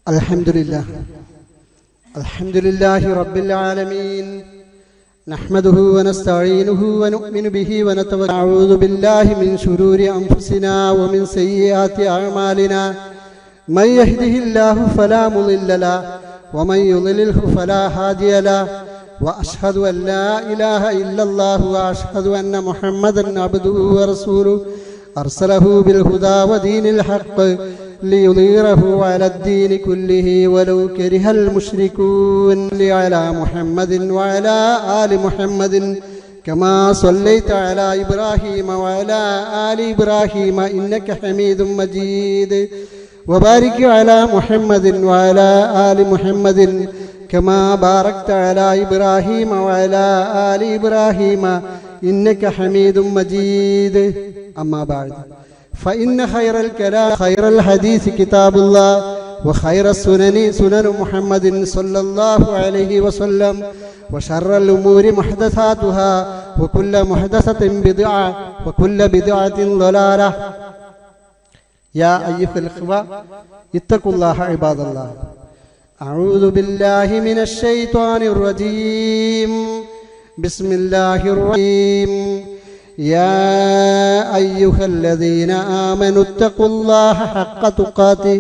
Alhamdulillahi Rabbil Alameen. Nahmaduhu wa nasta'inuhu wa nu'minu bihi wa natawakkal. A'udhu billahi min shururi anfusina wa min sayyiati a'malina. Man yahdihillahu fala mudilla lahu wa man yudlilhu fala hadiya lahu. Wa ashhadu an la ilaha illallah wa ashhadu anna Muhammadan abduhu wa rasuluhu. Arsalahu bil huda wa dinil haqq ليظهره على الدين كله ولو كره المشركون. على محمد وعلى آل محمد كما صليت على إبراهيم وعلى آل إبراهيم إنك حميد مجيد. وبارك على محمد وعلى آل محمد كما باركت على إبراهيم وعلى آل إبراهيم إنك حميد مجيد. أما بعد فإن خير الكلام خير الحديث كتاب الله وخير السنن سنن محمد صلى الله عليه وسلم وشر الأمور محدثاتها وكل محدثة بدعة وكل بدعة ضلالة. يا أيها الإخوة اتقوا الله عباد الله. أعوذ بالله من الشيطان الرجيم. بسم الله الرحيم. يا أيها الذين آمنوا اتقوا الله حق تقاته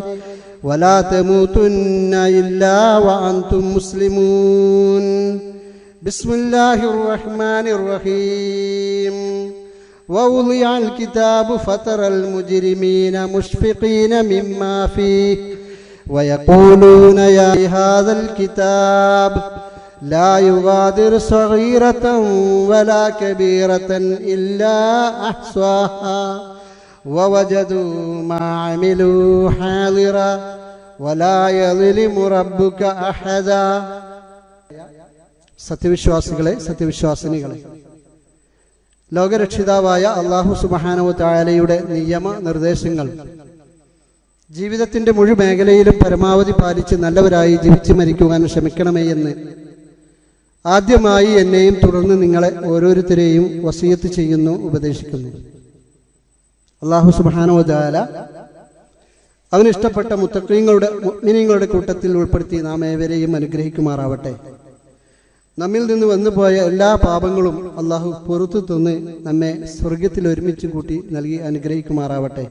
ولا تموتن إلا وأنتم مسلمون. بسم الله الرحمن الرحيم. ووضع الكتاب فترى المجرمين مشفقين مما فيه ويقولون يا هذا الكتاب لا يغادر صغيرة ولا كبيرة إلا أحصاها ووجدوا ما عملوا حاضرا ولا يظلم ربك أحدا. സത്യവിശ്വാസികളെ, സത്യവിശ്വാസിനികളെ, ലോകരക്ഷിതാവായ അല്ലാഹു സുബ്ഹാനഹു വ തആലയുടെ നിയമ നിർദ്ദേശങ്ങൾ ജീവിതത്തിന്റെ മുഴുവൻ മേഖലയിലും പരമാവധി പാലിച്ച് നല്ലവരായി ജീവിച്ചു മരിക്കുവാൻ ശ്രമിക്കണമേ എന്ന് ആദ്യമായി എന്നെയും തുടർന്ന് നിങ്ങളെ ഓരോരുത്തരെയും വസിയത്ത് ചെയ്യുന്നു, ഉപദേശിക്കുന്നു. അല്ലാഹു സുബ്ഹാനഹു വ തആല അവന് ഇഷ്ടപ്പെട്ട മുത്തഖീങ്ങളുടെ മുഅ്മിനീങ്ങളുടെ കൂട്ടത്തിൽ ഉൾപ്പെടുത്തി നാം ഏവരെയും അനുഗ്രഹിക്കുമാറാവട്ടെ. നമ്മിൽ നിന്ന് വന്നുപോയ എല്ലാ പാപങ്ങളും അല്ലാഹു പുറത്തു തന്ന് നമ്മെ സ്വർഗത്തിൽ ഒരുമിച്ച് കൂട്ടി നൽകി അനുഗ്രഹിക്കുമാറാവട്ടെ.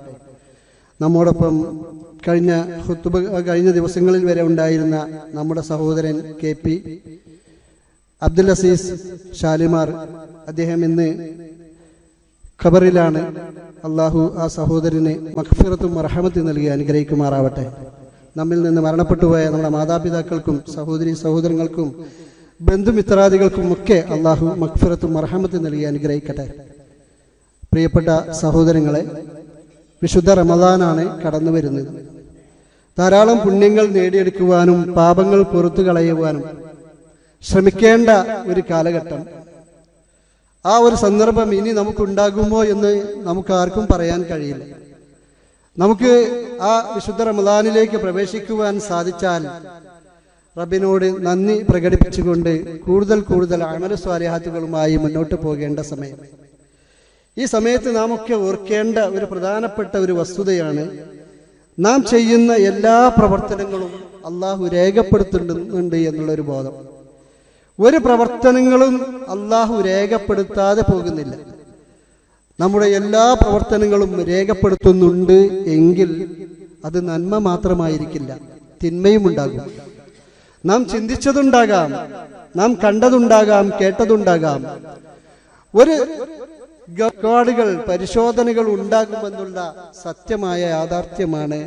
നമ്മോടൊപ്പം കഴിഞ്ഞ ദിവസങ്ങളിൽ വരെ ഉണ്ടായിരുന്ന നമ്മുടെ സഹോദരൻ KP അബ്ദുൽ അസീസ് ഷാലിമാർ, അദ്ദേഹം ഇന്ന് ഖബറിലാണ്. അള്ളാഹു ആ സഹോദരന് മഗ്ഫിറത്തും റഹ്മത്തും നൽകി അനുഗ്രഹിക്കുമാറാവട്ടെ. നമ്മിൽ നിന്ന് മരണപ്പെട്ടുപോയ നമ്മുടെ മാതാപിതാക്കൾക്കും സഹോദരങ്ങൾക്കും ബന്ധുമിത്രാദികൾക്കും ഒക്കെ അള്ളാഹു മഗ്ഫിറത്തും റഹ്മത്തും നൽകി അനുഗ്രഹിക്കട്ടെ. പ്രിയപ്പെട്ട സഹോദരങ്ങളെ, വിശുദ്ധ റമദാനാണ് കടന്നു വരുന്നത്. ധാരാളം പുണ്യങ്ങൾ നേടിയെടുക്കുവാനും പാപങ്ങൾ പുറത്തു കളയുവാനും ശ്രമിക്കേണ്ട ഒരു കാലഘട്ടം. ആ ഒരു സന്ദർഭം ഇനി നമുക്കുണ്ടാകുമോ എന്ന് നമുക്ക് ആർക്കും പറയാൻ കഴിയില്ല. നമുക്ക് ആ വിശുദ്ധ റമദാനിലേക്ക് പ്രവേശിക്കുവാൻ സാധിച്ചാൽ റബ്ബിനോട് നന്ദി പ്രകടിപ്പിച്ചുകൊണ്ട് കൂടുതൽ അമല സ്വാലിഹാത്തുകളുമായി മുന്നോട്ട് പോകേണ്ട സമയം. ഈ സമയത്ത് നാം ഒക്കെ ഓർക്കേണ്ട ഒരു പ്രധാനപ്പെട്ട ഒരു വസ്തുതയാണ്, നാം ചെയ്യുന്ന എല്ലാ പ്രവർത്തനങ്ങളും അള്ളാഹു രേഖപ്പെടുത്തുന്നുണ്ട് എന്നുള്ളൊരു ബോധം. ഒരു പ്രവർത്തനങ്ങളും അള്ളാഹു രേഖപ്പെടുത്താതെ പോകുന്നില്ല. നമ്മുടെ എല്ലാ പ്രവർത്തനങ്ങളും രേഖപ്പെടുത്തുന്നുണ്ട് എങ്കിൽ അത് നന്മ മാത്രമായിരിക്കില്ല, തിന്മയും ഉണ്ടാകും. നാം ചിന്തിച്ചതുണ്ടാകാം, നാം കണ്ടതുണ്ടാകാം, കേട്ടതുണ്ടാകാം. ഒരു റെക്കോർഡുകൾ, പരിശോധനകൾ ഉണ്ടാകുമെന്നുള്ള സത്യമായ യാഥാർത്ഥ്യമാണ്.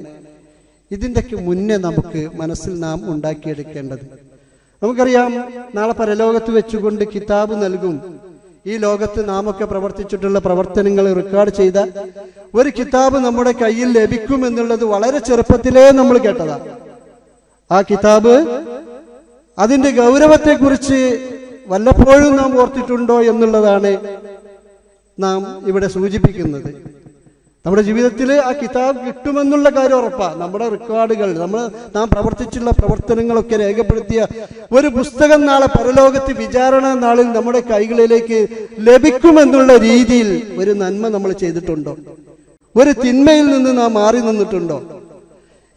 ഇതിൻ്റെക്ക് മുന്നേ നമുക്ക് മനസ്സിൽ നാം ഉണ്ടാക്കിയെടുക്കേണ്ടത്. നമുക്കറിയാം, നാളെ പരലോകത്ത് വെച്ചുകൊണ്ട് കിതാബ് നൽകും. ഈ ലോകത്ത് നാമൊക്കെ പ്രവർത്തിച്ചിട്ടുള്ള പ്രവർത്തനങ്ങൾ റെക്കോർഡ് ചെയ്ത ഒരു കിതാബ് നമ്മുടെ കയ്യിൽ ലഭിക്കുമെന്നുള്ളത് വളരെ ചെറുപ്പത്തിലേ നമ്മൾ കേട്ടതാണ്. ആ കിതാബ്, അതിന്റെ ഗൗരവത്തെക്കുറിച്ച് വല്ലപ്പോഴും നാം ഓർത്തിട്ടുണ്ടോ എന്നുള്ളതാണ് നാം ഇവിടെ സൂചിപ്പിക്കുന്നത്. നമ്മുടെ ജീവിതത്തിൽ ആ കിതാബ് കിട്ടുമെന്നുള്ള കാര്യം ഉറപ്പാണ്. നമ്മുടെ റെക്കോർഡുകൾ, നാം പ്രവർത്തിച്ചുള്ള പ്രവർത്തനങ്ങളൊക്കെ രേഖപ്പെടുത്തിയ ഒരു പുസ്തകം നാളെ പരലോകത്ത് വിചാരണ നാളിൽ നമ്മുടെ കൈകളിലേക്ക് ലഭിക്കുമെന്നുള്ള രീതിയിൽ ഒരു നന്മ നമ്മൾ ചെയ്തിട്ടുണ്ടോ? ഒരു തിന്മയിൽ നിന്ന് നാം മാറി നിന്നിട്ടുണ്ടോ?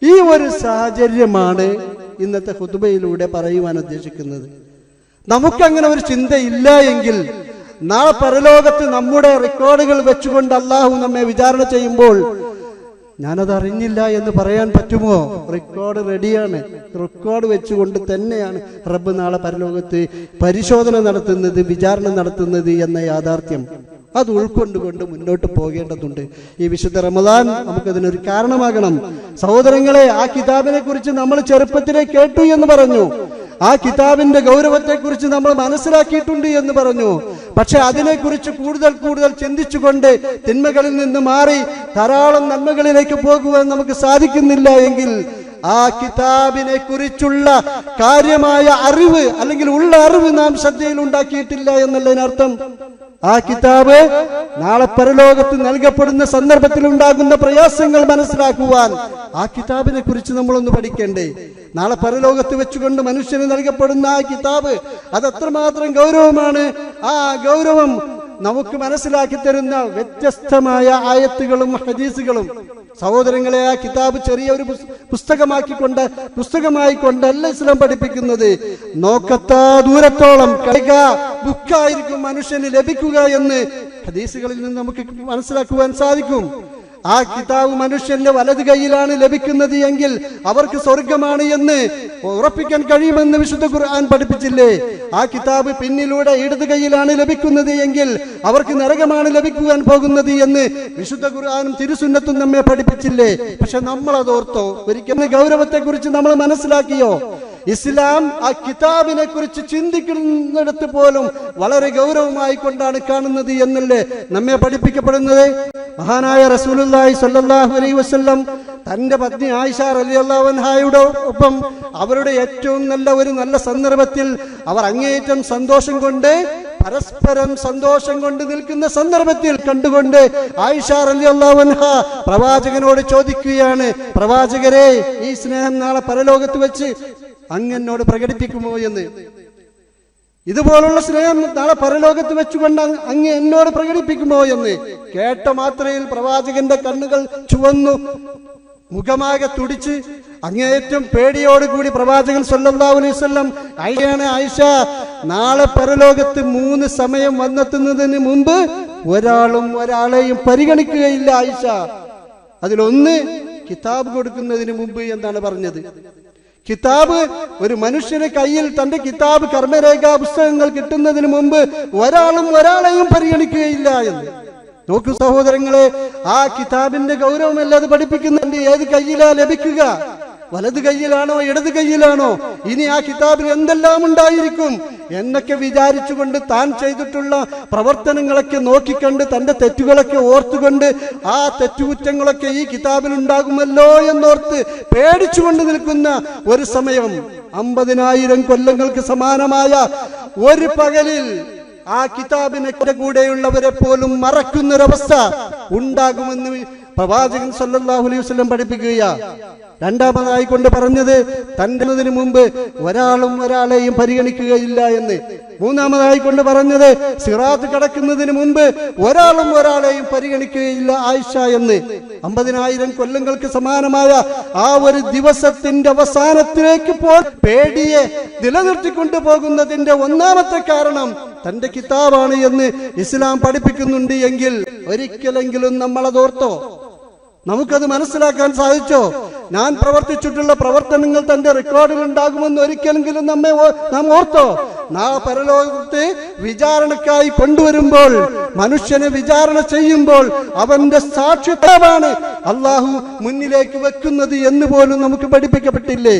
ഈ ഒരു സാഹചര്യമാണ് ഇന്നത്തെ ഖുതുബയിലൂടെ പറയുവാൻ ഉദ്ദേശിക്കുന്നത്. നമുക്കങ്ങനെ ഒരു ചിന്തയില്ല എങ്കിൽ നാളെ പരലോകത്ത് നമ്മുടെ റെക്കോർഡുകൾ വെച്ചുകൊണ്ട് അള്ളാഹു നമ്മെ വിചാരണ ചെയ്യുമ്പോൾ ഞാനത് അറിഞ്ഞില്ല എന്ന് പറയാൻ പറ്റുമോ? റെക്കോർഡ് റെഡിയാണ്. റെക്കോർഡ് വെച്ചുകൊണ്ട് തന്നെയാണ് റബ്ബ് നാളെ പരലോകത്ത് പരിശോധന നടത്തുന്നത്, വിചാരണ നടത്തുന്നത് എന്ന യാഥാർത്ഥ്യം അത് ഉൾക്കൊണ്ടുകൊണ്ട് മുന്നോട്ട് പോകേണ്ടതുണ്ട്. ഈ വിശുദ്ധ റമദാൻ നമുക്കതിനൊരു കാരണമാകണം. സഹോദരങ്ങളെ, ആ കിതാബിനെ കുറിച്ച് നമ്മൾ ചെറുപ്പത്തിലെ കേട്ടു എന്ന് പറഞ്ഞു. ആ കിതാബിന്റെ ഗൗരവത്തെക്കുറിച്ച് നമ്മൾ മനസ്സിലാക്കിയിട്ടുണ്ട് എന്ന് പറഞ്ഞു. പക്ഷെ അതിനെക്കുറിച്ച് കൂടുതൽ ചിന്തിച്ചുകൊണ്ട് തിന്മകളിൽ നിന്ന് മാറി ധാരാളം നന്മകളിലേക്ക് പോകുവാൻ നമുക്ക് സാധിക്കുന്നില്ല എങ്കിൽ ആ കിതാബിനെ കുറിച്ചുള്ള കാര്യമായ അറിവ് അല്ലെങ്കിൽ ഉള്ള അറിവ് നാം ശ്രദ്ധയിൽ ഉണ്ടാക്കിയിട്ടില്ല എന്നുള്ളതിനർത്ഥം ആ കിതാബ് നാളെ പരലോകത്ത് നൽകപ്പെടുന്ന സന്ദർഭത്തിൽ ഉണ്ടാകുന്ന പ്രയാസങ്ങൾ മനസ്സിലാക്കുവാൻ ആ കിതാബിനെ കുറിച്ച് നമ്മളൊന്ന് പഠിക്കണ്ടേ? നാളെ പരലോകത്ത് വെച്ചുകൊണ്ട് മനുഷ്യന് നൽകപ്പെടുന്ന ആ കിതാബ് അത് അത്രമാത്രം ഗൗരവമാണ്. ആ ഗൗരവം നമുക്ക് മനസ്സിലാക്കി തരുന്ന വ്യത്യസ്തമായ ആയത്തുകളും ഹദീസുകളും. സഹോദരങ്ങളെ, ആ കിതാബ് ചെറിയ ഒരു പുസ്തകമായി കൊണ്ടല്ല ഇസ്ലാം പഠിപ്പിക്കുന്നത്. നോക്കത്താ ദൂരത്തോളം ബുക്കായിരിക്കും മനുഷ്യന് ലഭിക്കുക എന്ന് ഹദീസുകളിൽ നിന്ന് നമുക്ക് മനസ്സിലാക്കുവാൻ സാധിക്കും. ആ കിതാബ് മനുഷ്യന്റെ വലത് കൈയിലാണ് ലഭിക്കുന്നത് എങ്കിൽ അവർക്ക് സ്വർഗമാണ് എന്ന് ഉറപ്പിക്കാൻ കഴിയുമെന്ന് വിശുദ്ധ ഖുർആൻ പഠിപ്പിച്ചില്ലേ? ആ കിതാബ് പിന്നിലൂടെ ഇടത് കൈയിലാണ് ലഭിക്കുന്നത് എങ്കിൽ അവർക്ക് നരകമാണ് ലഭിക്കുവാൻ പോകുന്നത് എന്ന് വിശുദ്ധ ഖുർആനും തിരുസുന്നത്തും നമ്മെ പഠിപ്പിച്ചില്ലേ? പക്ഷെ നമ്മൾ അതോർത്തോ? ഒരിക്കലും ഗൗരവത്തെ കുറിച്ച് നമ്മൾ മനസ്സിലാക്കിയോ? ഇസ്ലാം ആ കിതാബിനെ കുറിച്ച് ചിന്തിക്കുന്നിടത്ത് പോലും വളരെ ഗൗരവമായി കൊണ്ടാണ് കാണുന്നത് എന്നല്ലേ നമ്മെ പഠിപ്പിക്കപ്പെടുന്നത്. മഹാനായ റസൂലുള്ളാഹി സ്വല്ലല്ലാഹു അലൈഹി വസല്ലം തന്റെ പത്നി ആയിഷ റളിയല്ലാഹു അൻഹയുടെ ഒപ്പം അവരുടെ ഏറ്റവും നല്ല സന്ദർഭത്തിൽ അവർ അങ്ങേയറ്റം സന്തോഷം കൊണ്ട് പരസ്പരം സന്തോഷം കൊണ്ട് നിൽക്കുന്ന സന്ദർഭത്തിൽ കണ്ടുകൊണ്ട് ആയിഷ റളിയല്ലാഹു അൻഹ പ്രവാചകനോട് ചോദിക്കുകയാണ്, പ്രവാചകരെ, ഈ സ്നേഹം നാളെ പരലോകത്ത് വെച്ച് അങ്ങനോട് പ്രകടിപ്പിക്കുമോ എന്ന്? ഇതുപോലുള്ള സ്നേഹം നാളെ പരലോകത്ത് വെച്ചുകൊണ്ട് അങ്ങ് എന്നോട് പ്രകടിപ്പിക്കുമോ എന്ന് കേട്ട മാത്രയിൽ പ്രവാചകന്റെ കണ്ണുകൾ ചുവന്നു, മുഖമാകെ തുടിച്ച് അങ്ങേയറ്റം പേടിയോടുകൂടി പ്രവാചകൻ സല്ലല്ലാഹു അലൈഹി വസല്ലം ആയിഷ, നാളെ പരലോകത്ത് 3 സമയം വന്നെത്തുന്നതിന് മുമ്പ് ഒരാളെയും പരിഗണിക്കുകയില്ല ആയിഷ. അതിലൊന്ന് കിതാബ് കൊടുക്കുന്നതിന് മുമ്പ് എന്നാണ് പറഞ്ഞത്. കിതാബ് ഒരു മനുഷ്യന്റെ കയ്യിൽ തന്റെ കിതാബ് കർമ്മരേഖാ പുസ്തകങ്ങൾ കിട്ടുന്നതിന് മുമ്പ് ഒരാളെയും പരിഗണിക്കുകയില്ല എന്ന്. നോക്കൂ സഹോദരങ്ങളെ, ആ കിതാബിന്റെ ഗൗരവമല്ല അത് പഠിപ്പിക്കുന്നുണ്ട്. ഏത് കയ്യിലാ ലഭിക്കുക? വലത് കയ്യിലാണോ ഇടത് കയ്യിലാണോ? ഇനി ആ കിതാബിൽ എന്തെല്ലാം ഉണ്ടായിരിക്കും എന്നൊക്കെ വിചാരിച്ചുകൊണ്ട് താൻ ചെയ്തിട്ടുള്ള പ്രവർത്തനങ്ങളൊക്കെ നോക്കിക്കണ്ട് തന്റെ തെറ്റുകളൊക്കെ ഓർത്തുകൊണ്ട് ആ തെറ്റുകുറ്റങ്ങളൊക്കെ ഈ കിതാബിൽ ഉണ്ടാകുമല്ലോ എന്നോർത്ത് പേടിച്ചുകൊണ്ട് നിൽക്കുന്ന ഒരു സമയം, 50,000 കൊല്ലങ്ങൾക്ക് സമാനമായ ഒരു പകലിൽ ആ കിതാബിനെ കൂടെയുള്ളവരെ പോലും മറക്കുന്നൊരവസ്ഥ ഉണ്ടാകുമെന്ന് പ്രവാചകൻ സല്ലല്ലാഹു അലൈഹി വസല്ലം പഠിപ്പിക്കുകയാ. രണ്ടാമതായി കൊണ്ട് പറഞ്ഞത് തന്റെ മുമ്പ് ഒരാളെയും പരിഗണിക്കുകയില്ല എന്ന്. മൂന്നാമതായി കൊണ്ട് പറഞ്ഞത് സിറാത്ത് കടക്കുന്നതിന് മുമ്പ് ഒരാളെയും പരിഗണിക്കുകയില്ല ആയിഷ എന്ന്. 50,000 കൊല്ലങ്ങൾക്ക് സമാനമായ ആ ഒരു ദിവസത്തിന്റെ അവസാനത്തിലേക്ക് പേടിയെ നിലനിർത്തിക്കൊണ്ടു പോകുന്നതിന്റെ ഒന്നാമത്തെ കാരണം തന്റെ കിതാബാണ് എന്ന് ഇസ്ലാം പഠിപ്പിക്കുന്നുണ്ട് എങ്കിൽ ഒരിക്കലെങ്കിലും നമ്മളതോർത്തോ? നമുക്കത് മനസ്സിലാക്കാൻ സാധിച്ചോ? ഞാൻ പ്രവർത്തിച്ചിട്ടുള്ള പ്രവർത്തനങ്ങൾ തന്റെ റെക്കോർഡിൽ ഉണ്ടാകുമെന്ന് ഒരിക്കലെങ്കിലും നാം ഓർത്തോ? നാളെ പരലോകത്തെ വിചാരണക്കായി കൊണ്ടുവരുമ്പോൾ, മനുഷ്യനെ വിചാരണ ചെയ്യുമ്പോൾ അവന്റെ സാക്ഷ്യത്വമാണ് അള്ളാഹു മുന്നിലേക്ക് വെക്കുന്നത് എന്ന് പോലും നമുക്ക് പഠിപ്പിക്കപ്പെട്ടില്ലേ?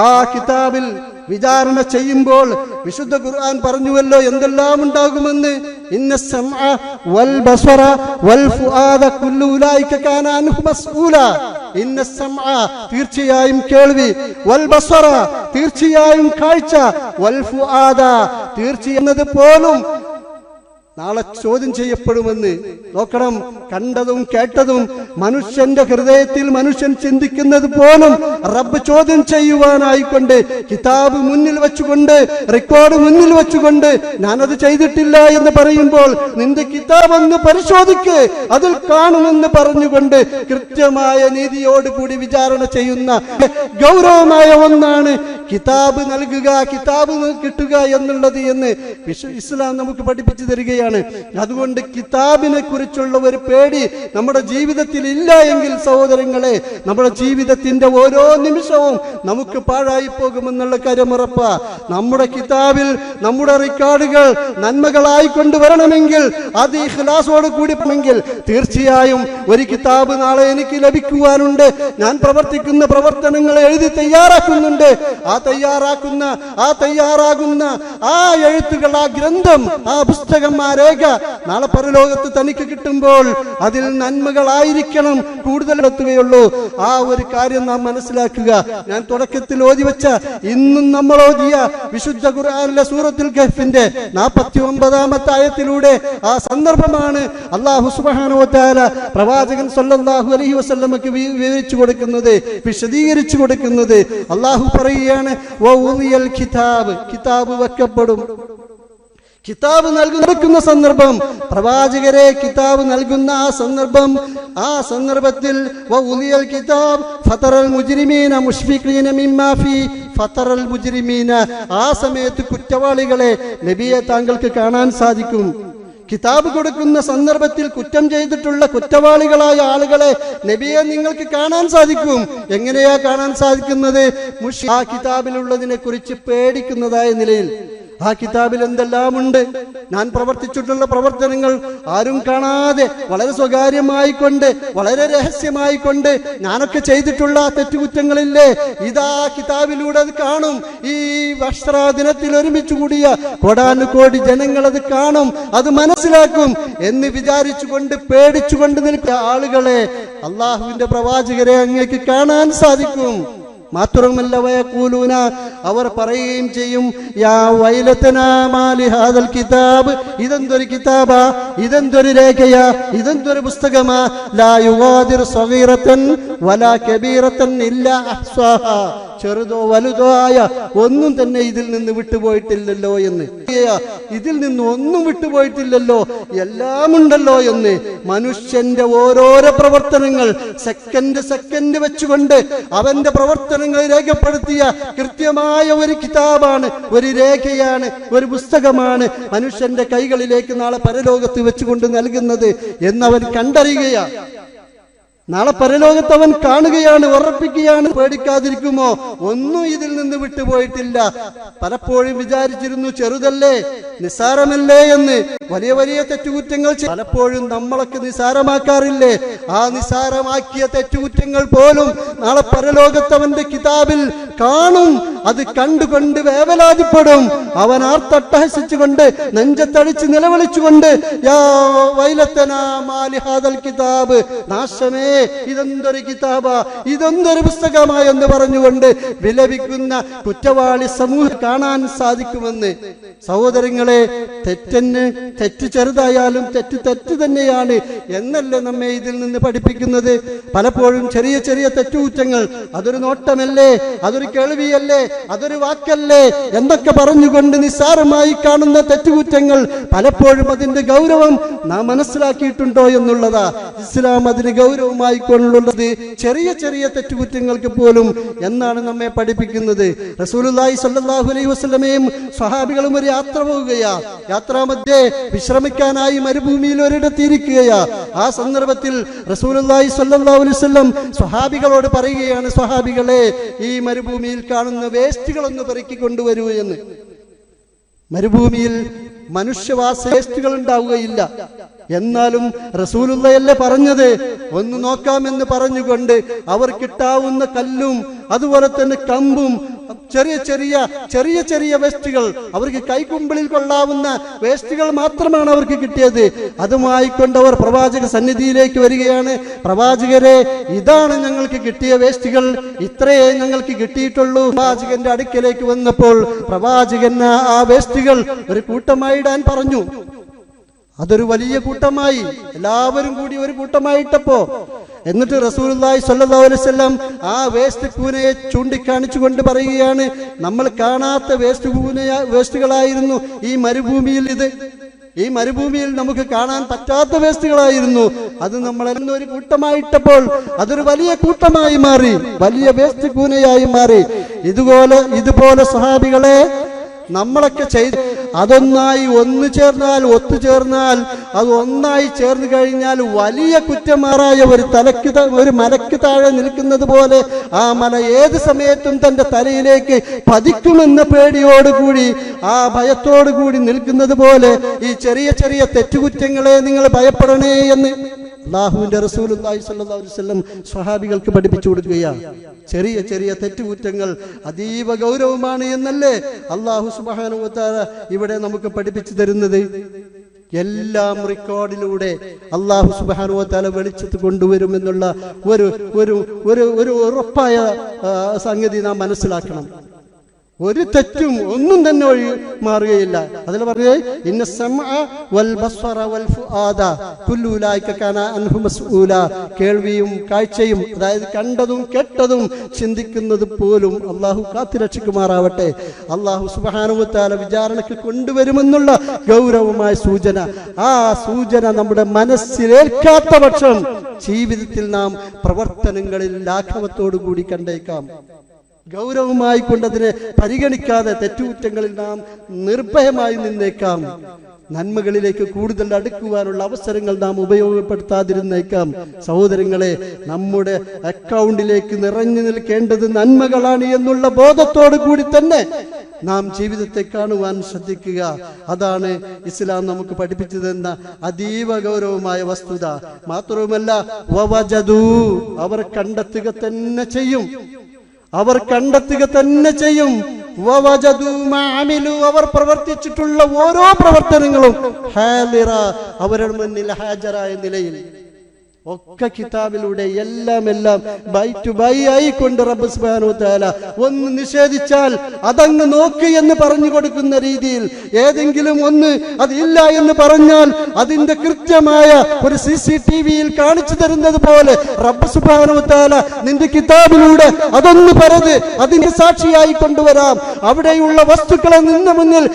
ആ കിതാബിൽ വിചാരണ ചെയ്യുമ്പോൾ വിശുദ്ധ ഖുർആൻ പറഞ്ഞുവല്ലോ എന്തെല്ലാം ഉണ്ടാകുമെന്ന്. ഇന്ന സമഅ വൽ ബസറ വൽ ഫുആദ കുല്ലു ഉലൈക കാന അൻഹു മസ്ഊല. ഇന്ന സമഅ തീർച്ചയായും കേൾവി, വൽ ബസറ തീർച്ചയായും കാഴ്ച, വൽ ഫുആദ തീർച്ചയെന്നത് പോലും നാളെ ചോദ്യം ചെയ്യപ്പെടുമെന്ന്. നോക്കണം, കണ്ടതും കേട്ടതും മനുഷ്യന്റെ ഹൃദയത്തിൽ മനുഷ്യൻ ചിന്തിക്കുന്നത് പോലും റബ്ബ് ചോദ്യം ചെയ്യുവാനായിക്കൊണ്ട് കിതാബ് മുന്നിൽ വെച്ചുകൊണ്ട്, റെക്കോർഡ് മുന്നിൽ വെച്ചുകൊണ്ട് ഞാനത് ചെയ്തിട്ടില്ല എന്ന് പറയുമ്പോൾ നിന്റെ കിതാബ് ഒന്ന് പരിശോധിക്ക്, അതിൽ കാണുമെന്ന് പറഞ്ഞുകൊണ്ട് കൃത്യമായ നീതിയോട് കൂടി വിചാരണ ചെയ്യുന്ന ഗൗരവമായ ഒന്നാണ് കിതാബ് നൽകുക, കിതാബ് കിട്ടുക എന്നുള്ളത് എന്ന് ഇസ്ലാം നമുക്ക് പഠിപ്പിച്ചു തരികയാണ്. അതുകൊണ്ട് കിതാബിനെ കുറിച്ചുള്ള ഒരു പേടി നമ്മുടെ ജീവിതത്തിൽ ഇല്ല എങ്കിൽ സഹോദരങ്ങളെ, നമ്മുടെ ജീവിതത്തിന്റെ ഓരോ നിമിഷവും നമുക്ക് പാഴായി പോകുമെന്നുള്ള കാര്യം ഉറപ്പാ. നമ്മുടെ കിതാബിൽ നമ്മുടെ റെക്കോർഡുകൾ നന്മകളായി കൊണ്ടുവരണമെങ്കിൽ, അത് ഇഖ്ലാസോട് കൂടിയെങ്കിൽ തീർച്ചയായും ഒരു കിതാബ് നാളെ എനിക്ക് ലഭിക്കുവാനുണ്ട്. ഞാൻ പ്രവർത്തിക്കുന്ന പ്രവർത്തനങ്ങൾ എഴുതി തയ്യാറാക്കുന്നുണ്ട്. ആ തയ്യാറാകുന്ന ആ എഴുത്തുകൾ, ആ ഗ്രന്ഥം, ആ പുസ്തകം, ആ രേഖ നാളെ പരലോകത്ത് തനിക്ക് കിട്ടുമ്പോൾ അതിൽ നന്മകളായിരിക്കണം കൂടുതൽ എത്തുകയുള്ളൂ. ആ ഒരു കാര്യം നാം മനസ്സിലാക്കുക. ഞാൻ തുടക്കത്തിൽ ഓതിവെച്ച, ഇന്നും നമ്മൾ ഓതിയ വിശുദ്ധ ഖുർആനിലെ സൂറത്തുൽ കഹ്ഫിന്റെ 49-ാമത്തെ ആയത്തിലൂടെ ആ സന്ദർഭമാണ് അല്ലാഹു സുബ്ഹാനഹു വ തആല പ്രവാചകൻ സല്ലല്ലാഹു അലൈഹി വസല്ലമക്ക് വിവരിച്ചു കൊടുക്കുന്നത്, വിശദീകരിച്ചു കൊടുക്കുന്നത്. അല്ലാഹു പറയുകയാണ്, വഉദിയൽ കിതാബ്, കിതാബ് വെക്കപ്പെടും. കിതാബ് നൽകുന്ന സന്ദർഭം, പ്രവാചകരെ കിതാബ് നൽകുന്ന ആ സന്ദർഭത്തിൽ വഉദിയൽ കിതാബ് ഫതറൽ മുജ്രിമീന മുശ്ഫിഖീന മിമ്മാ ഫീ ഫതറൽ മുജ്രിമീന, ആ സമയത്ത് കുറ്റവാളികളെ നബിയെ താങ്കൾക്ക് കാണാൻ സാധിക്കും. കിതാബ് കൊടുക്കുന്ന സന്ദർഭത്തിൽ കുറ്റം ചെയ്തിട്ടുള്ള കുറ്റവാളികളായ ആളുകളെ നബിയെ നിങ്ങൾക്ക് കാണാൻ സാധിക്കും. എങ്ങനെയാ കാണാൻ സാധിക്കുന്നത്? ആ കിതാബിലുള്ളതിനെ കുറിച്ച് പേടിക്കുന്നതായ നിലയിൽ. ആ കിതാബിൽ എന്തെല്ലാമുണ്ട്? ഞാൻ പ്രവർത്തിച്ചിട്ടുള്ള പ്രവർത്തനങ്ങൾ ആരും കാണാതെ വളരെ സ്വകാര്യമായിക്കൊണ്ട്, വളരെ രഹസ്യമായിക്കൊണ്ട് ഞാനൊക്കെ ചെയ്തിട്ടുള്ള തെറ്റുകുറ്റങ്ങളില്ലേ, ഇതാ കിതാബിലൂടെ അത് കാണും. ഈ വസ്ത്രാദിനത്തിൽ ഒരുമിച്ച് കൂടിയ കോടാനുകോടി ജനങ്ങൾ അത് കാണും, അത് മനസ്സിലാക്കും എന്ന് വിചാരിച്ചുകൊണ്ട് പേടിച്ചുകൊണ്ട് നിൽക്കുന്ന ആളുകളെ അള്ളാഹുവിന്റെ പ്രവാചകരെ അങ്ങേക്ക് കാണാൻ സാധിക്കും. മാത്രമല്ല വയഖൂലൂന, അവർ പറയുകയും ചെയ്യും, യാ വൈലതനാ മാലി ഹാദൽ കിതാബ്, ഇതെന്തൊരു കിതാബാ, ഇതെന്തൊരു രേഖയാ, ഇതെന്തൊരു പുസ്തകമാ, ലാ യുഗാദിർ സഗീറതൻ വലാ കബീറതൻ ഇല്ലാ അഹ്സാഹാ, ചെറുതോ വലുതോ ആയ ഒന്നും തന്നെ ഇതിൽ നിന്ന് വിട്ടുപോയിട്ടില്ലല്ലോ എന്ന്. ഇതിൽ നിന്ന് ഒന്നും വിട്ടുപോയിട്ടില്ലല്ലോ, എല്ലാം ഉണ്ടല്ലോ എന്ന്. മനുഷ്യന്റെ ഓരോരോ പ്രവർത്തനങ്ങൾ സെക്കൻഡ് വെച്ചുകൊണ്ട് അവന്റെ പ്രവർത്തനങ്ങൾ രേഖപ്പെടുത്തിയ കൃത്യമായ ഒരു കിതാബാണ്, ഒരു രേഖയാണ്, ഒരു പുസ്തകമാണ് മനുഷ്യന്റെ കൈകളിലേക്ക് നാളെ പരലോകത്ത് വെച്ചുകൊണ്ട് നൽകുന്നത് എന്നവൻ കണ്ടറിയുകയാണ്. നാളെ പരലോകത്ത് അവൻ കാണുകയാണ്, ഉറപ്പിക്കുകയാണ്. പേടിക്കാതിരിക്കുമോ? ഒന്നും ഇതിൽ നിന്ന് വിട്ടുപോയിട്ടില്ല. പലപ്പോഴും വിചാരിച്ചിരുന്നു ചെറുതല്ലേ, നിസ്സാരമല്ലേ എന്ന്. വലിയ വലിയ തെറ്റുകുറ്റങ്ങൾ പലപ്പോഴും നമ്മളൊക്കെ നിസ്സാരമാക്കാറില്ലേ? ആ നിസ്സാരമാക്കിയ തെറ്റുകുറ്റങ്ങൾ പോലും നാളെ പരലോകത്ത് അവന്റെ കിതാബിൽ കാണും. അത് കണ്ടുകൊണ്ട് വേവലാതിപ്പെടും. അവൻ ആർത്തട്ടഹസിച്ചുകൊണ്ട് നെഞ്ചത്തടിച്ച് നിലവിളിച്ചുകൊണ്ട്, യാ വൈലത്തനാ മാലി ഹാദൽ കിതാബ്, നാശമേ, ഇതെന്തൊരു കിതാബാ, ഇതെന്തൊരു പുസ്തകമാ എന്ന് പറഞ്ഞുകൊണ്ട് വിലപിക്കുന്ന കുറ്റവാളി സമൂഹം കാണാൻ സാധിക്കുമെന്ന്. സഹോദരങ്ങളെ, തെറ്റ് ചെറുതായാലും തെറ്റ് തന്നെയാണ് എന്നല്ലേ നമ്മെ ഇതിൽ നിന്ന് പഠിപ്പിക്കുന്നത്. പലപ്പോഴും ചെറിയ ചെറിയ തെറ്റുകുറ്റങ്ങൾ, അതൊരു നോട്ടമല്ലേ, അതൊരു കേൾവിയല്ലേ, അതൊരു വാക്കല്ലേ എന്നൊക്കെ പറഞ്ഞുകൊണ്ട് നിസ്സാരമായി കാണുന്ന തെറ്റുകുറ്റങ്ങൾ പലപ്പോഴും അതിന്റെ ഗൗരവം നാം മനസ്സിലാക്കിയിട്ടുണ്ടോ എന്നുള്ളതാ. ഇസ്ലാം അതിന് ഗൗരവമായിക്കൊണ്ടുള്ളത് ചെറിയ ചെറിയ തെറ്റുകുറ്റങ്ങൾക്ക് പോലും എന്നാണ് നമ്മെ പഠിപ്പിക്കുന്നത്. റസൂലുള്ളാഹി സ്വല്ലല്ലാഹു അലൈഹി വസല്ലമയും സ്വഹാബികളും ഒരു യാത്ര പോവുകയാ. യാത്രാമധ്യേ വിശ്രമിക്കാനായി മരുഭൂമിയിൽ ഒരിടത്തിരിക്കുകയാ. ആ സന്ദർഭത്തിൽ റസൂലുള്ളാഹി സ്വല്ലല്ലാഹു അലൈഹി വസല്ലം സ്വഹാബികളോട് പറയുകയാണ്, സ്വഹാബികളെ, ഈ മരുഭൂമിയിൽ കാണുന്ന വേസ്റ്റുകളൊന്ന് പെറുക്കി കൊണ്ടുവരൂ എന്ന്. മരുഭൂമിയിൽ മനുഷ്യവാസ വേസ്റ്റുകൾ ഉണ്ടാവുകയില്ല. എന്നാലും റസൂലുള്ളയല്ലേ പറഞ്ഞത്, ഒന്ന് നോക്കാമെന്ന് പറഞ്ഞുകൊണ്ട് അവർ കിട്ടാവുന്ന കല്ലും അതുപോലെ തന്നെ കമ്പും ചെറിയ ചെറിയ വേസ്റ്റുകൾ, അവർക്ക് കൈക്കുമ്പിളിൽ കൊള്ളാവുന്ന വേസ്റ്റുകൾ മാത്രമാണ് അവർക്ക് കിട്ടിയത്. അതുമായി കൊണ്ടവർ പ്രവാചക സന്നിധിയിലേക്ക് വരികയാണ്. പ്രവാചകരെ, ഇതാണ് ഞങ്ങൾക്ക് കിട്ടിയ വേസ്റ്റുകൾ, ഇത്രയേ ഞങ്ങൾക്ക് കിട്ടിയിട്ടുള്ളൂ. പ്രവാചകന്റെ അടുക്കലേക്ക് വന്നപ്പോൾ പ്രവാചകൻ ആ വേസ്റ്റുകൾ ഒരു കൂട്ടമായി ഇടാൻ പറഞ്ഞു. അതൊരു വലിയ കൂട്ടമായി, എല്ലാവരും കൂടി ഒരു കൂട്ടമായിട്ടപ്പോ എന്നിട്ട് റസൂലുള്ളാഹി സ്വല്ലല്ലാഹു അലൈഹി വസല്ലം ആ വേസ്റ്റ് കൂനയെ ചൂണ്ടിക്കാണിച്ചുകൊണ്ട് പറയുകയാണ്, നമ്മൾ കാണാത്ത വേസ്റ്റുകളായിരുന്നു ഈ മരുഭൂമിയിൽ. ഈ മരുഭൂമിയിൽ നമുക്ക് കാണാൻ പറ്റാത്ത വേസ്റ്റുകളായിരുന്നു. അത് നമ്മളെല്ലാം ഒരു കൂട്ടമായിട്ടപ്പോൾ അതൊരു വലിയ കൂട്ടമായി മാറി, വലിയ വേസ്റ്റ് കൂനയായി മാറി. ഇതുപോലെ സ്വഹാബികളെ നമ്മളൊക്കെ ചെയ്ത് അതൊന്നായി ഒത്തുചേർന്നാൽ അത് ഒന്നായി ചേർന്ന് കഴിഞ്ഞാൽ വലിയ കുറ്റമാറായ ഒരു മലക്ക് താഴെ നിൽക്കുന്നത് പോലെ ആ മല ഏത് സമയത്തും തന്റെ തലയിലേക്ക് പതിക്കുമെന്ന പേടിയോടുകൂടി, ആ ഭയത്തോടുകൂടി നിൽക്കുന്നത് പോലെ ഈ ചെറിയ ചെറിയ തെറ്റുകുറ്റങ്ങളെ നിങ്ങൾ ഭയപ്പെടണേ എന്ന് അല്ലാഹുവിന്റെ റസൂലുള്ളാഹി സ്വല്ലല്ലാഹു അലൈഹി വസല്ലം സ്വഹാബികൾക്ക് പഠിപ്പിച്ചു കൊടുക്കുകയാണ്. ചെറിയ ചെറിയ തെറ്റുകുറ്റങ്ങൾ അതീവ ഗൗരവമാണ് എന്നല്ലേ അല്ലാഹു സുബ്ഹാനഹു വ തആല ഇവിടെ നമുക്ക് പഠിപ്പിച്ചു തരുന്നത്. എല്ലാം റെക്കോർഡിലൂടെ അല്ലാഹു സുബ്ഹാനഹു വ തആല വെളിച്ചത്ത് കൊണ്ടുവരുമെന്നുള്ള ഒരു ഉറപ്പായ സംഗതി നാം മനസ്സിലാക്കണം. ഒരു തെറ്റും ഒന്നും തന്നെ ഒഴി മാറുകയില്ല. അതിൽ പറയുന്നത് ഇന്ന സമഅ വൽ ബസ്വറ വൽ ഫുആദ കുല്ലു ഉലൈക കാന അൻഹു മസ്ഊല. കേൾവിയും കാഴ്ചയും, അതായത് കണ്ടതും കേട്ടതും ചിന്തിക്കുന്നത് പോലും അല്ലാഹു കാത്തുരക്ഷിക്കുമാറാവട്ടെ. അല്ലാഹു സുബ്ഹാനഹു വ തആല വിചാരണയ്ക്ക് കൊണ്ടുവരുമെന്നുള്ള ഗൗരവമായ സൂചന, ആ സൂചന നമ്മുടെ മനസ്സിലേൽക്കാത്ത പക്ഷം ജീവിതത്തിൽ നാം പ്രവർത്തനങ്ങളിൽ ലാഘവത്തോടു കൂടി കണ്ടേക്കാം. ഗൗരവമായി കൊണ്ടതിനെ പരിഗണിക്കാതെ തെറ്റുകുറ്റങ്ങളിൽ നാം നിർഭയമായി നിന്നേക്കാം. നന്മകളിലേക്ക് കൂടുതൽ അടുക്കുവാനുള്ള അവസരങ്ങൾ നാം ഉപയോഗപ്പെടുത്താതിരുന്നേക്കാം. സഹോദരങ്ങളെ, നമ്മുടെ അക്കൗണ്ടിലേക്ക് നിറഞ്ഞു നിൽക്കേണ്ടത് നന്മകളാണ് എന്നുള്ള ബോധത്തോടു കൂടി തന്നെ നാം ജീവിതത്തെ കാണുവാൻ ശ്രദ്ധിക്കുക. അതാണ് ഇസ്ലാം നമുക്ക് പഠിപ്പിച്ചു തന്ന അതീവ ഗൗരവമായ വസ്തുത. മാത്രവുമല്ല, വവജദു, അവർ കണ്ടെത്തുക തന്നെ ചെയ്യും. അവർ പ്രവർത്തിച്ചിട്ടുള്ള ഓരോ പ്രവർത്തനങ്ങളും അവരുടെ മുന്നിൽ ഹാജരായ നിലയിൽ ഒക്കെ കിതാബിലൂടെ എല്ലാം ബൈ ടു ബൈ ആയിക്കൊണ്ട് റബ്ബ് സുബ്ഹാനഹു വ തആല ഒന്ന് നിഷേധിച്ചാൽ അതങ്ങ് നോക്ക് എന്ന് പറഞ്ഞു കൊടുക്കുന്ന രീതിയിൽ, ഏതെങ്കിലും ഒന്ന് അതില്ല എന്ന് പറഞ്ഞാൽ അതിന്റെ കൃത്യമായ ഒരു CCTVയിൽ കാണിച്ചു തരുന്നത് പോലെ റബ്ബ് സുബ്ഹാനഹു വ തആല നിന്റെ കിതാബിലൂടെ അതൊന്ന് പറഞ്ഞ് അതിന്റെ സാക്ഷിയായി കൊണ്ടുവരാം. അവിടെയുള്ള വസ്തുക്കളെ നിന്റെ മുന്നിൽ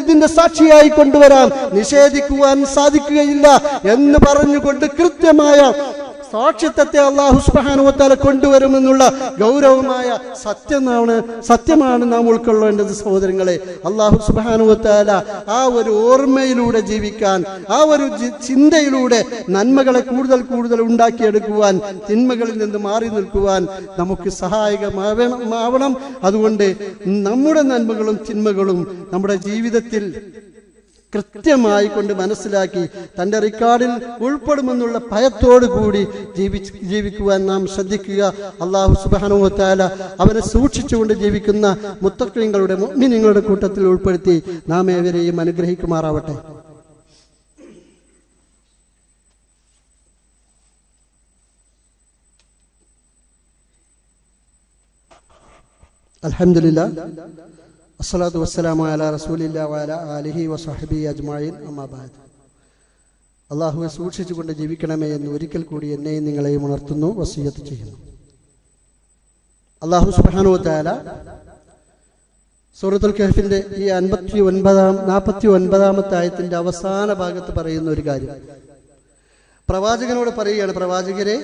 ഇതിന്റെ സാക്ഷിയായി കൊണ്ടുവരാം. നിഷേധിക്കുവാൻ സാധിക്കുകയില്ല എന്ന് പറഞ്ഞുകൊണ്ട് കൃത്യമായ സാക്ഷ്യത്തെ അല്ലാഹു സുബ്ഹാനഹു വ തആല കൊണ്ടുവരുമെന്നുള്ള ഗൗരവമായ സത്യമാണ് നാം ഉൾക്കൊള്ളേണ്ടത്. സഹോദരങ്ങളെ, അല്ലാഹു സുബ്ഹാനഹു വ തആല ആ ഒരു ഓർമ്മയിലൂടെ ജീവിക്കാൻ, ആ ഒരു ചിന്തയിലൂടെ നന്മകളെ കൂടുതൽ ഉണ്ടാക്കിയെടുക്കുവാൻ, തിന്മകളിൽ നിന്ന് മാറി നിൽക്കുവാൻ നമുക്ക് സഹായകമാവണം. അതുകൊണ്ട് നമ്മുടെ നന്മകളും തിന്മകളും നമ്മുടെ ജീവിതത്തിൽ കൃത്യമായി കൊണ്ട് മനസ്സിലാക്കി തന്റെ റെക്കോർഡിൽ ഉൾപ്പെടുമെന്നുള്ള ഭയത്തോടു കൂടി ജീവിക്കുവാൻ നാം ശ്രദ്ധിക്കുക. അല്ലാഹു സുബ്ഹാനഹു വ തആല അവനെ സൂക്ഷിച്ചുകൊണ്ട് ജീവിക്കുന്ന മുത്തഖീങ്ങളുടെ മുഅ്മിനീങ്ങളുടെ കൂട്ടത്തിൽ ഉൾപ്പെടുത്തി നാം ഏവരെയും അനുഗ്രഹിക്കുമാറാവട്ടെ. അൽഹംദുലില്ലാഹ് അസ്സലാത്തു വസ്സലാമു അലാ റസൂലില്ലാഹി വഅലാ ആലിഹി വസഹ്ബിഹി അജ്മഈൻ. അമ്മാ ബഅദ്. അല്ലാഹുവെ സൂക്ഷിച്ചുകൊണ്ട് ജീവിക്കണമേ എന്ന് ഒരിക്കൽ കൂടി എന്നെയും നിങ്ങളെയും ഉണർത്തുന്നു, വസിയ്യത്ത് ചെയ്യുന്നു. അല്ലാഹു സുബ്ഹാനഹു വ തആല സൂറത്തുൽ കഹ്ഫിന്റെ ഈ 49-ാമത്തെ ആയത്തിന്റെ അവസാന ഭാഗത്ത് പറയുന്ന ഒരു കാര്യം പ്രവാചകനോട് പറയുകയാണ്. പ്രവാചകരെ,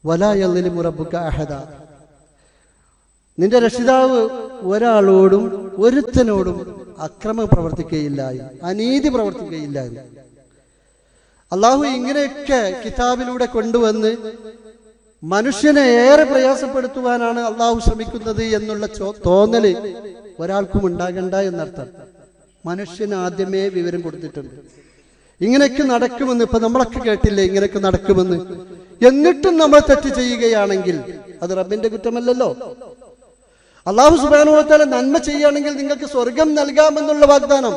വലാ യളിമു റബ്ബുക അഹദ, നിന്റെ രക്ഷിതാവ് ഒരാളോടും ഒരുത്തനോടും അക്രമം പ്രവർത്തിക്കുകയില്ല, അനീതി പ്രവർത്തിക്കുകയില്ല. അള്ളാഹു ഇങ്ങനെയൊക്കെ കിതാബിലൂടെ കൊണ്ടുവന്ന് മനുഷ്യനെ ഏറെ പ്രയാസപ്പെടുത്തുവാനാണ് അള്ളാഹു ശ്രമിക്കുന്നത് എന്നുള്ള തോന്നല് ഒരാൾക്കും ഉണ്ടാകണ്ട എന്നർത്ഥം. മനുഷ്യന് ആദ്യമേ വിവരം കൊടുത്തിട്ടുണ്ട്, ഇങ്ങനെയൊക്കെ നടക്കുമെന്ന്. ഇപ്പൊ നമ്മളൊക്കെ കേട്ടില്ലേ ഇങ്ങനെയൊക്കെ നടക്കുമെന്ന്. എന്നിട്ടും നമ്മൾ തെറ്റ് ചെയ്യുകയാണെങ്കിൽ അത് റബ്ബിന്റെ കുറ്റമല്ലല്ലോ. അല്ലാഹു സുബ്ഹാനഹു വ തആല നന്മ ചെയ്യുകയാണെങ്കിൽ നിങ്ങൾക്ക് സ്വർഗം നൽകാമെന്നുള്ള വാഗ്ദാനം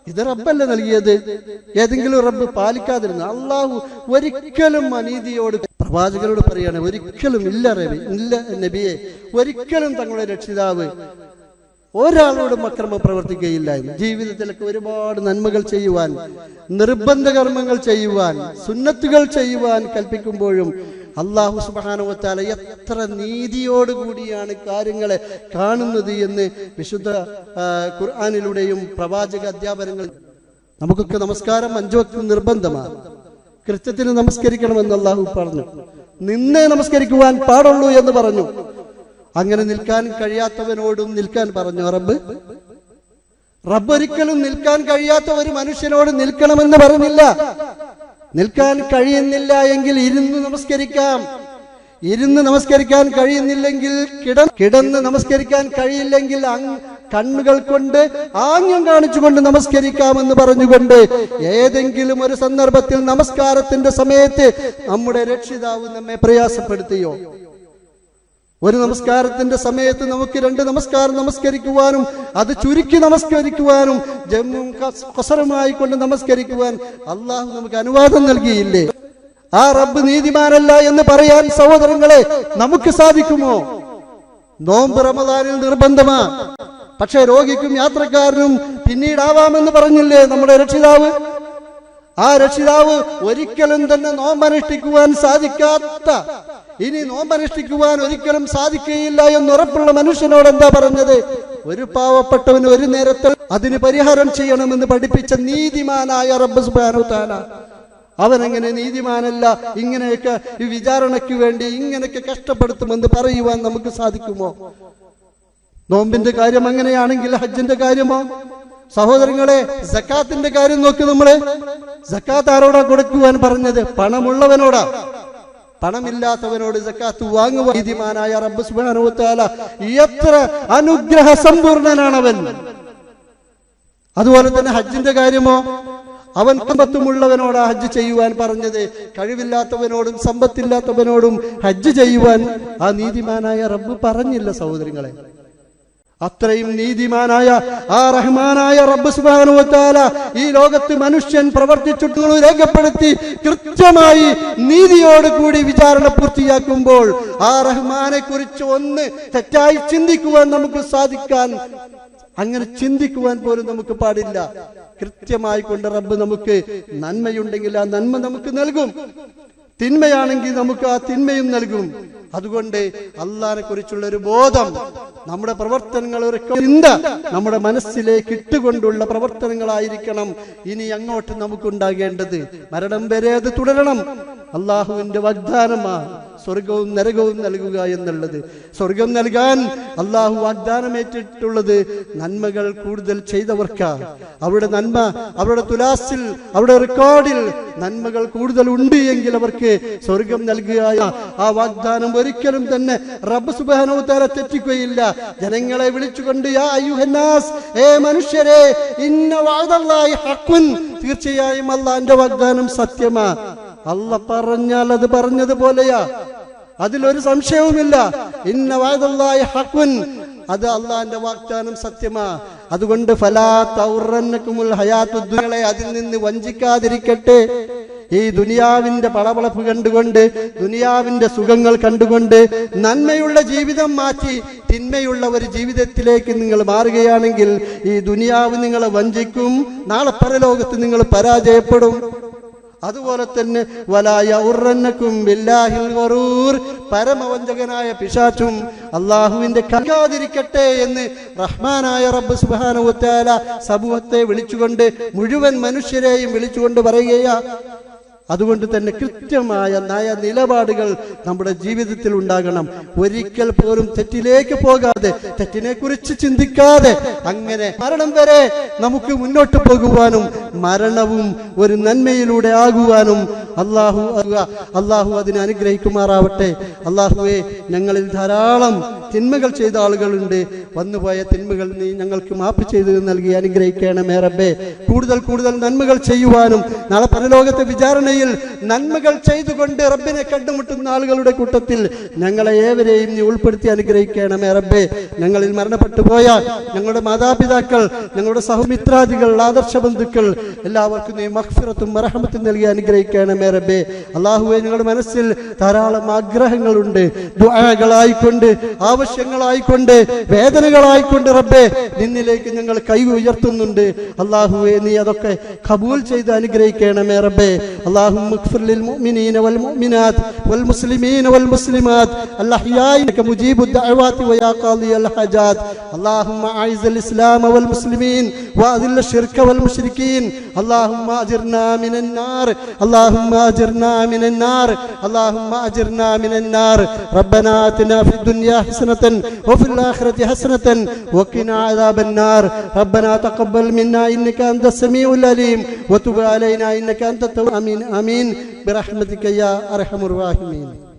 ഇത് റബ്ബല്ല നൽകിയത്. ഏതെങ്കിലും റബ്ബ് പാലിക്കാതിരുന്ന അള്ളാഹു ഒരിക്കലും അനീതിയോട് പ്രവാചകരോട് പറയാണ്, ഒരിക്കലും ഇല്ല നബിയെ, ഒരിക്കലും തങ്ങളുടെ രക്ഷിതാവ് ഒരാളോടും അക്രമം പ്രവർത്തിക്കുകയില്ല എന്ന്. ജീവിതത്തിലൊക്കെ ഒരുപാട് നന്മകൾ ചെയ്യുവാൻ, നിർബന്ധ കർമ്മങ്ങൾ ചെയ്യുവാൻ, സുന്നത്തുകൾ ചെയ്യുവാൻ കൽപ്പിക്കുമ്പോഴും അല്ലാഹു സുബ്ഹാനഹു വ തആല എത്ര നീതിയോടുകൂടിയാണ് കാര്യങ്ങളെ കാണുന്നത് എന്ന് വിശുദ്ധ ഖുർആനിലൂടെയും പ്രവാചക അധ്യാപനങ്ങൾ. നമുക്കൊക്കെ നമസ്കാരം 5 വക്ത് നിർബന്ധമാണ്. കൃത്യത്തിന് നമസ്കരിക്കണമെന്ന് അല്ലാഹു പറഞ്ഞു. നിന്നേ നമസ്കരിക്കുവാൻ പാടുള്ളൂ എന്ന് പറഞ്ഞു. അങ്ങനെ നിൽക്കാൻ കഴിയാത്തവനോടും നിൽക്കാൻ പറഞ്ഞു റബ്ബ് ഒരിക്കലും നിൽക്കാൻ കഴിയാത്ത ഒരു മനുഷ്യനോട് നിൽക്കണമെന്ന് പറഞ്ഞില്ല. നിൽക്കാൻ കഴിയുന്നില്ല എങ്കിൽ ഇരുന്ന് നമസ്കരിക്കാം. ഇരുന്ന് നമസ്കരിക്കാൻ കഴിയുന്നില്ലെങ്കിൽ കിടന്ന് നമസ്കരിക്കാൻ കഴിയില്ലെങ്കിൽ കണ്ണുകൾ കൊണ്ട് ആംഗ്യം കാണിച്ചുകൊണ്ട് നമസ്കരിക്കാമെന്ന് പറഞ്ഞുകൊണ്ട് ഏതെങ്കിലും ഒരു സന്ദർഭത്തിൽ നമസ്കാരത്തിന്റെ സമയത്ത് നമ്മുടെ രക്ഷിതാവ് നമ്മെ പ്രയാസപ്പെടുത്തിയോ? ഒരു നമസ്കാരത്തിന്റെ സമയത്ത് നമുക്ക് 2 നമസ്കാരം നമസ്കരിക്കുവാനും അത് ചുരുക്കി നമസ്കരിക്കുവാനും ജമ്മും ഖസറുമായി കൊണ്ട് നമസ്കരിക്കുവാൻ അള്ളാഹു നമുക്ക് അനുവാദം നൽകിയില്ലേ? ആ റബ്ബ് നീതിമാനല്ല എന്ന് പറയാൻ സഹോദരങ്ങളെ നമുക്ക് സാധിക്കുമോ? നോമ്പ് റമദാനിൽ നിർബന്ധമാ. പക്ഷെ രോഗിക്കും യാത്രക്കാരനും പിന്നീടാവാമെന്ന് പറഞ്ഞില്ലേ നമ്മുടെ രക്ഷിതാവ്? ആ രക്ഷിതാവ് ഒരിക്കലും തന്നെ നോമ്പനുഷ്ഠിക്കുവാൻ സാധിക്കാത്ത, ഇനി നോമ്പനുഷ്ഠിക്കുവാൻ ഒരിക്കലും സാധിക്കുകയില്ല എന്നുറപ്പുള്ള മനുഷ്യനോട് എന്താ പറഞ്ഞത്? ഒരു പാവപ്പെട്ടവന് ഒരു നേരത്തെ അതിന് പരിഹാരം ചെയ്യണമെന്ന് പഠിപ്പിച്ച നീതിമാനായ റബ്ബ് സുബ്ഹാനഹു വ തആല അവനെങ്ങനെ നീതിമാനല്ല? ഇങ്ങനെയൊക്കെ ഈ വിചാരണയ്ക്ക് വേണ്ടി ഇങ്ങനെയൊക്കെ കഷ്ടപ്പെടുത്തുമെന്ന് പറയുവാൻ നമുക്ക് സാധിക്കുമോ? നോമ്പിന്റെ കാര്യം അങ്ങനെയാണെങ്കിൽ ഹജ്ജിന്റെ കാര്യമോ? സഹോദരങ്ങളെ, സക്കാത്തിന്റെ കാര്യം നോക്ക്. നമ്മളെ സക്കാത്ത് ആരോടാ കൊടുക്കുവാൻ പറഞ്ഞത്? പണമുള്ളവനോടാ. പണമില്ലാത്തവനോട് സക്കാത്ത് വാങ്ങുവാൻ നീതിമാനായ റബ്ബ് സുബ്ഹാനഹു വ തആല എത്ര അനുഗ്രഹ സമ്പൂർണനാണവൻ. അതുപോലെ തന്നെ ഹജ്ജിന്റെ കാര്യമോ? അവൻ സമ്പത്തുമുള്ളവനോടാ ഹജ്ജ് ചെയ്യുവാൻ പറഞ്ഞത്. കഴിവില്ലാത്തവനോടും സമ്പത്തില്ലാത്തവനോടും ഹജ്ജ് ചെയ്യുവാൻ ആ നീതിമാനായ റബ്ബ് പറഞ്ഞില്ല സഹോദരങ്ങളെ. അത്രയും നീതിമാനായ ആ റഹ്മാനായ റബ്ബ് സുബ്ഹാനഹു വ തആല ഈ ലോകത്ത് മനുഷ്യൻ പ്രവർത്തിച്ചിട്ടുള്ളത് രേഖപ്പെടുത്തി കൃത്യമായി നീതിയോടുകൂടി വിചാരണ പൂർത്തിയാക്കുമ്പോൾ ആ റഹ്മാനെ കുറിച്ച് ഒന്ന് തെറ്റായി ചിന്തിക്കുവാൻ നമുക്ക് സാധിക്കാൻ, അങ്ങനെ ചിന്തിക്കുവാൻ പോലും നമുക്ക് പാടില്ല. കൃത്യമായി കൊണ്ട് റബ്ബ് നമുക്ക് നന്മയുണ്ടെങ്കിൽ ആ നന്മ നമുക്ക് നൽകും, തിന്മയാണെങ്കിൽ നമുക്ക് ആ തിന്മയും നൽകും. അതുകൊണ്ട് അള്ളാഹിനെ കുറിച്ചുള്ള ഒരു ബോധം, നമ്മുടെ പ്രവർത്തനങ്ങൾ ഒരു ചിന്ത നമ്മുടെ മനസ്സിലേക്ക് ഇട്ടുകൊണ്ടുള്ള പ്രവർത്തനങ്ങളായിരിക്കണം ഇനി അങ്ങോട്ട് നമുക്കുണ്ടാകേണ്ടത്. മരണം വരെ അത് തുടരണം. അള്ളാഹുവിന്റെ വാഗ്ദാനമാണ് സ്വർഗവും നരകവും നൽകുക എന്നുള്ളത്. സ്വർഗം നൽകാൻ അള്ളാഹു വാഗ്ദാനമേറ്റിട്ടുള്ളത് നന്മകൾ കൂടുതൽ ചെയ്തവർക്കാ. അവരുടെ നന്മ, അവരുടെ തുലാസിൽ, അവരുടെ റെക്കോർഡിൽ നന്മകൾ കൂടുതൽ ഉണ്ട് എങ്കിൽ അവർക്ക് സ്വർഗം നൽകുക. ആ വാഗ്ദാനം ഒരിക്കലും തന്നെ റബ്ബ് സുബ്ഹാനഹു വ തആല തെറ്റിക്കുകയില്ല. ജനങ്ങളെ വിളിച്ചുകൊണ്ട് യാ അയ്യുഹന്നാസ്, ഏ മനുഷ്യരെ, ഇന്ന വഅദല്ലാഹി ഹഖ്ഖുൻ, തീർച്ചയായും അല്ലാഹുവിന്റെ വാഗ്ദാനം സത്യമാ. അല്ലാഹ് പറഞ്ഞാൽ അത് പറഞ്ഞതുപോലെയാ, അതിലൊരു സംശയവുമില്ല. ഇന്ന വഅദല്ലാഹി ഹഖ്ഖുൻ, അത് അള്ളാഹിന്റെ വാഗ്ദാനം സത്യമാ. അതുകൊണ്ട് ഫലാ തൗറന്നകുമുൽ ഹയാത്തുദ് ദുനിയ, അതിൽ നിന്ന് വഞ്ചിക്കാതിരിക്കട്ടെ. ഈ ദുനിയാവിന്റെ പളപളപ്പ് കണ്ടുകൊണ്ട്, ദുനിയാവിന്റെ സുഖങ്ങൾ കണ്ടുകൊണ്ട് നന്മയുള്ള ജീവിതം മാറ്റി തിന്മയുള്ള ഒരു ജീവിതത്തിലേക്ക് നിങ്ങൾ മാറുകയാണെങ്കിൽ ഈ ദുനിയാവ് നിങ്ങളെ വഞ്ചിക്കും, നാളെ പരലോകത്ത് നിങ്ങൾ പരാജയപ്പെടും. അതുപോലെ തന്നെ വലാ യഉറന്നകും ബില്ലാഹിൽ ഗറൂർ, പരമവഞ്ചകനായ പിശാചും അള്ളാഹുവിന്റെ കൽക്കാതിരിക്കട്ടെ എന്ന് റഹ്മാനായ റബ്ബ് സുബ്ഹാനഹു വ തആല സമൂഹത്തെ വിളിച്ചുകൊണ്ട്, മുഴുവൻ മനുഷ്യരെയും വിളിച്ചുകൊണ്ട് പറയുകയാ. അതുകൊണ്ട് തന്നെ കൃത്യമായ നിലപാടുകൾ നമ്മുടെ ജീവിതത്തിൽ ഉണ്ടാകണം. ഒരിക്കൽ പോലും തെറ്റിലേക്ക് പോകാതെ, തെറ്റിനെ കുറിച്ച് ചിന്തിക്കാതെ അങ്ങനെ മരണം വരെ നമുക്ക് പോകുവാനും മരണവും ഒരു നന്മയിലൂടെ ആകുവാനും അള്ളാഹു അതിനെ അനുഗ്രഹിക്കുമാറാവട്ടെ. അള്ളാഹുവെ, ഞങ്ങളിൽ ധാരാളം തിന്മകൾ ചെയ്ത ആളുകളുണ്ട്. വന്നുപോയ തിന്മകൾ നീ ഞങ്ങൾക്ക് മാപ്പ് ചെയ്ത് നൽകി അനുഗ്രഹിക്കണമേ റബ്ബേ. കൂടുതൽ കൂടുതൽ നന്മകൾ ചെയ്യുവാനും നാളെ പരലോകത്തെ വിചാരണയിൽ നന്മകൾ ചെയ്തുകൊണ്ട് റബ്ബിനെ കണ്ടുമുട്ടുന്ന ആളുകളുടെ കൂട്ടത്തിൽ ഞങ്ങളെ ഏവരെയും നീ ഉൾപ്പെടുത്തി അനുഗ്രഹിക്കണമേ റബ്ബേ. ഞങ്ങളിൽ മരണപ്പെട്ടു പോയ ഞങ്ങളുടെ മാതാപിതാക്കൾ, ഞങ്ങളുടെ സഹമിത്രാദികൾ, ആദർശ ബന്ധുക്കൾ എല്ലാവർക്കും നീ മഗ്ഫിറത്തും റഹ്മത്തും നൽകി അനുഗ്രഹിക്കണമേ റബ്ബേ. അല്ലാഹുവേ, ഞങ്ങളുടെ മനസ്സിൽ ധാരാളം ആഗ്രഹങ്ങളുണ്ട്. ദുആകളായിക്കൊണ്ട് ആവശ്യങ്ങളായിക്കൊണ്ട് വേദനകളായിക്കൊണ്ട് റബ്ബേ നിന്നിലേക്ക് ഞങ്ങൾ കൈ ഉയർത്തുന്നുണ്ട്. അല്ലാഹുവേ നീ അതൊക്കെ ഖബൂൽ ചെയ്ത് അനുഗ്രഹിക്കണമേ റബ്ബേ. അല്ലാഹുമ്മ ഇഗ്ഫിർ ലിൽ മുഅ്മിനീന വൽ മുഅ്മിനാത്ത് വൽ മുസ്ലിമീന വൽ മുസ്ലിമാത്ത് അൽഅഹ്യാഇ ഇന്നക മുജീബുദ് ദഅവാതി വയാ ഖാദിയൽ ഹജാത്ത്. അല്ലാഹുമ്മ അഇസ്ൽ ഇസ്ലാമ വൽ മുസ്ലിമീൻ വഅദിൽ الشرك والمشركين. اللهم أجرنا من النار اللهم أجرنا من النار اللهم أجرنا من النار. ربنا آتنا في الدنيا حسنة وفي الآخرة حسنة وقنا عذاب النار. ربنا تقبل منا إنك أنت السميع العليم وتب علينا إنك أنت التواب. آمين آمين برحمتك يا أرحم الراحمين.